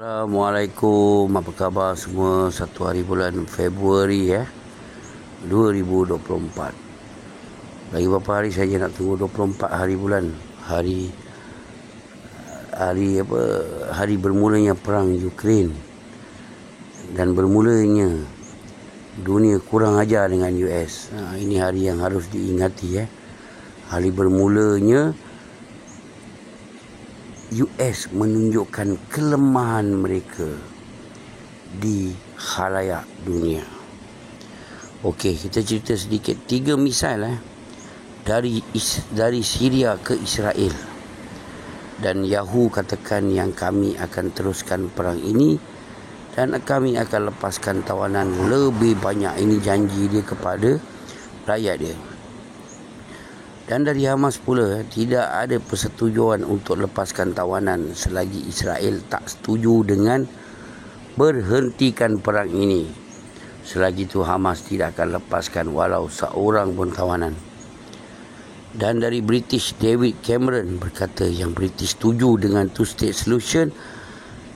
Assalamualaikum, apa khabar semua? Satu hari bulan Februari 2024. Lagi berapa hari saja nak tunggu 24 hari bulan. Hari bermulanya perang Ukraine. Dan bermulanya dunia kurang ajar dengan US. Ini hari yang harus diingati Hari bermulanya US menunjukkan kelemahan mereka di khalayak dunia. Okey, kita cerita sedikit. 3 misail dari Syria ke Israel. Dan Yahoo katakan yang kami akan teruskan perang ini dan kami akan lepaskan tawanan lebih banyak. Ini janji dia kepada rakyat dia. Dan dari Hamas pula, tidak ada persetujuan untuk lepaskan tawanan selagi Israel tak setuju dengan berhentikan perang ini. Selagi itu Hamas tidak akan lepaskan walau seorang pun tawanan. Dan dari British, David Cameron berkata yang British setuju dengan two-state solution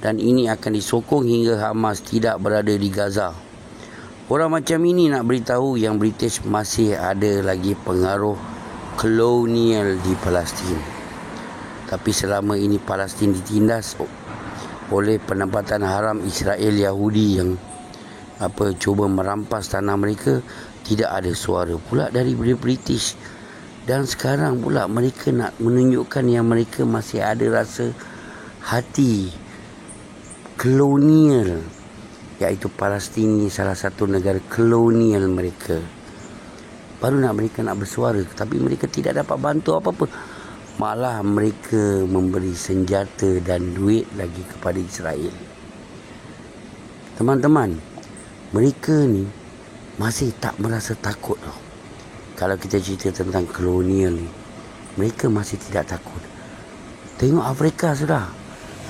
dan ini akan disokong hingga Hamas tidak berada di Gaza. Orang macam ini nak beritahu yang British masih ada lagi pengaruh kolonial di Palestin. Tapi selama ini Palestin ditindas oleh penempatan haram Israel Yahudi yang cuba merampas tanah mereka, tidak ada suara pula dari British. Dan sekarang pula mereka nak menunjukkan yang mereka masih ada rasa hati kolonial, iaitu Palestin ni salah satu negara kolonial mereka. Baru mereka nak bersuara, tapi mereka tidak dapat bantu apa-apa. Malah mereka memberi senjata dan duit lagi kepada Israel. Teman-teman, mereka ni masih tak merasa takut tau. Kalau kita cerita tentang kolonial ni, mereka masih tidak takut. Tengok Afrika sudah.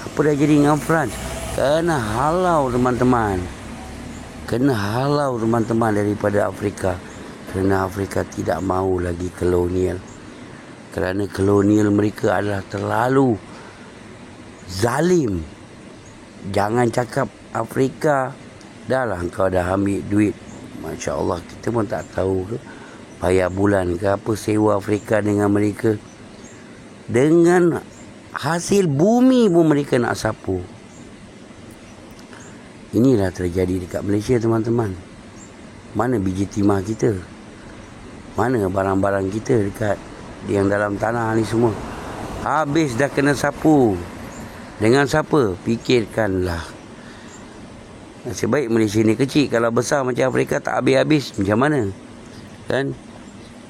Apa dah jadi dengan France? Kena halau teman-teman daripada Afrika. Kerana Afrika tidak mahu lagi kolonial. Kerana kolonial mereka adalah terlalu zalim. Jangan cakap Afrika, dah lah kau dah ambil duit. Masya Allah, kita pun tak tahu ke bayar bulan ke apa sewa Afrika dengan mereka. Dengan hasil bumi pun mereka nak sapu. Inilah terjadi dekat Malaysia teman-teman. Mana biji timah kita? Mana barang-barang kita dekat yang dalam tanah ni semua? Habis dah kena sapu. Dengan siapa? Fikirkanlah. Nasib baik Malaysia ni kecil. Kalau besar macam Afrika tak habis-habis. Macam mana? Kan?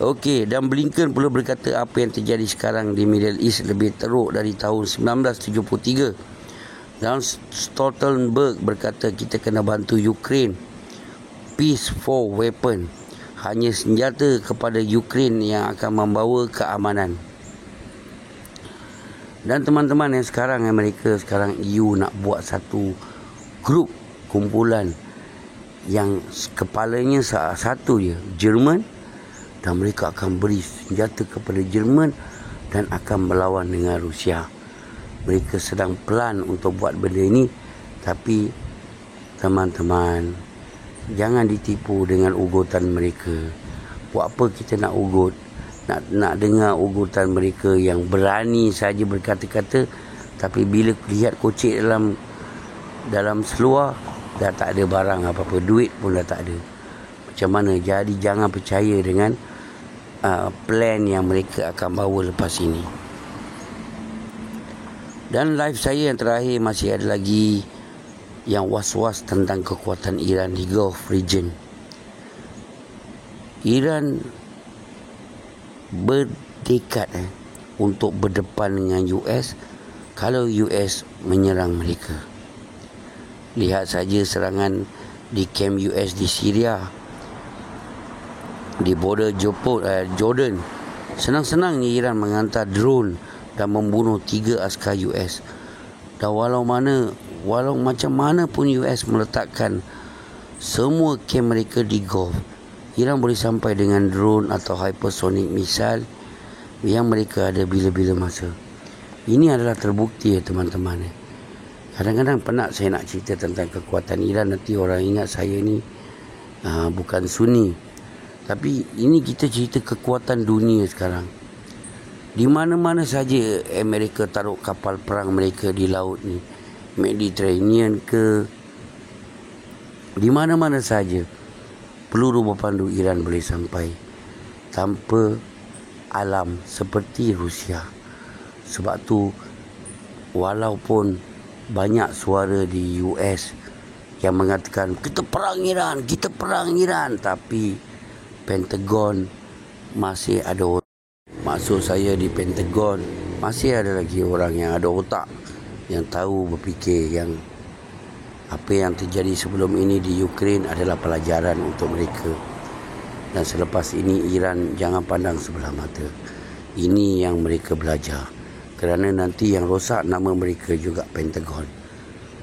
Okey, dan Blinken pula berkata apa yang terjadi sekarang di Middle East lebih teruk dari tahun 1973. Dan Stoltenberg berkata kita kena bantu Ukraine. Peace for weapon. Hanya senjata kepada Ukraine yang akan membawa keamanan. Dan teman-teman yang sekarang sekarang EU nak buat satu grup kumpulan yang kepalanya satu je, Jerman, dan mereka akan beri senjata kepada Jerman dan akan melawan dengan Rusia. Mereka sedang plan untuk buat benda ini, tapi teman-teman, jangan ditipu dengan ugutan mereka. Buat apa kita nak ugut? Nak dengar ugutan mereka yang berani saja berkata-kata, tapi bila lihat kocek dalam seluar, dah tak ada barang apa-apa. Duit pun dah tak ada. Macam mana? Jadi jangan percaya dengan plan yang mereka akan bawa lepas ini. Dan live saya yang terakhir masih ada lagi yang was-was tentang kekuatan Iran di Gulf region. Iran bertekad untuk berdepan dengan US kalau US menyerang mereka. Lihat saja serangan di kamp US di Syria, di border Jordan. Senang-senangnya Iran menghantar drone dan membunuh 3 askar US. Dan walau macam mana pun US meletakkan semua kamp mereka di Gulf, Iran boleh sampai dengan drone atau hypersonic missile yang mereka ada bila-bila masa. Ini adalah terbukti teman-teman. Kadang-kadang penat saya nak cerita tentang kekuatan Iran. Nanti orang ingat saya ni bukan Sunni. Tapi ini kita cerita kekuatan dunia sekarang. Di mana-mana saja Amerika taruh kapal perang mereka di laut ni, Mediterranean ke, di mana-mana saja peluru berpandu Iran boleh sampai tanpa alam seperti Rusia. Sebab tu walaupun banyak suara di US yang mengatakan kita perang Iran, tapi Pentagon masih ada orang. Maksud saya di Pentagon masih ada lagi orang yang ada otak, yang tahu berfikir yang apa yang terjadi sebelum ini di Ukraine adalah pelajaran untuk mereka. Dan selepas ini Iran jangan pandang sebelah mata. Ini yang mereka belajar. Kerana nanti yang rosak nama mereka juga Pentagon.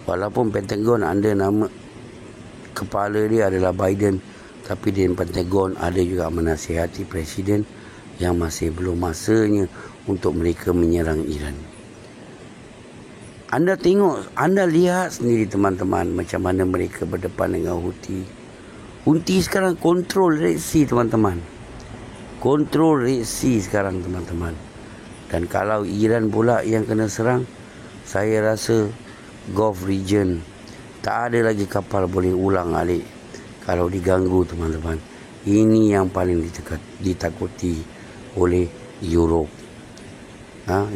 Walaupun Pentagon ada nama kepala dia adalah Biden, tapi di Pentagon ada juga menasihati Presiden yang masih belum masanya untuk mereka menyerang Iran. Anda tengok, anda lihat sendiri teman-teman macam mana mereka berdepan dengan Houthi. Houthi sekarang kontrol Red Sea teman-teman. Kontrol Red Sea sekarang teman-teman. Dan kalau Iran pula yang kena serang, saya rasa Gulf region tak ada lagi kapal boleh ulang alik kalau diganggu teman-teman. Ini yang paling ditakuti oleh Europe.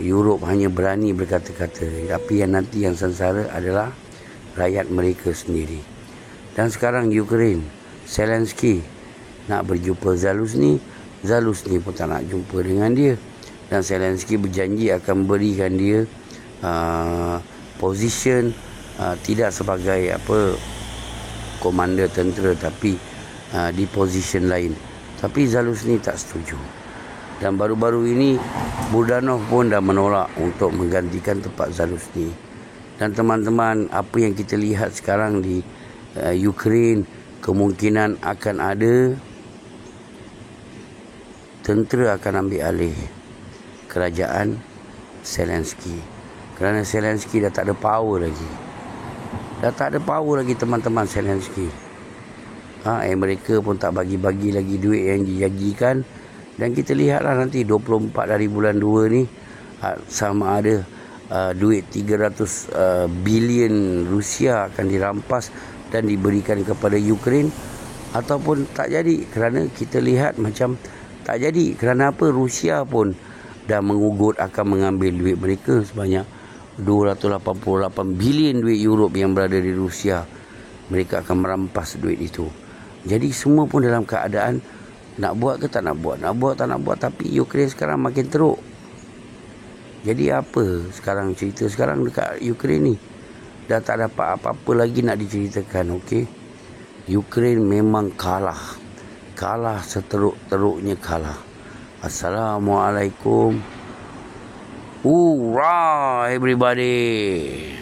Europe hanya berani berkata-kata, tapi yang nanti yang sengsara adalah rakyat mereka sendiri. Dan sekarang Ukraine, Zelensky nak berjumpa Zaluzny pun tak nak jumpa dengan dia. Dan Zelensky berjanji akan berikan dia position tidak sebagai komander tentera, tapi di position lain. Tapi Zaluzny tak setuju. Dan baru-baru ini Budanov pun dah menolak untuk menggantikan tempat Zaluzny. Dan teman-teman, apa yang kita lihat sekarang di Ukraine, kemungkinan akan ada tentera akan ambil alih kerajaan Zelensky. Kerana Zelensky dah tak ada power lagi. Teman-teman, Zelensky. Mereka pun tak bagi-bagi lagi duit yang dijanjikan. Dan kita lihatlah nanti 24 dari bulan 2 ni sama ada duit 300 bilion Rusia akan dirampas dan diberikan kepada Ukraine, ataupun tak jadi. Kerana kita lihat macam tak jadi. Kerana apa? Rusia pun dah mengugut akan mengambil duit mereka sebanyak 288 bilion duit Europe yang berada di Rusia. Mereka akan merampas duit itu. Jadi semua pun dalam keadaan nak buat ke tak nak buat, tapi Ukraine sekarang makin teruk. Jadi apa sekarang cerita sekarang dekat Ukraine ni? Dah tak dapat apa-apa lagi nak diceritakan, okey? Ukraine memang kalah seteruk-teruknya kalah. Assalamualaikum. Hoorah everybody.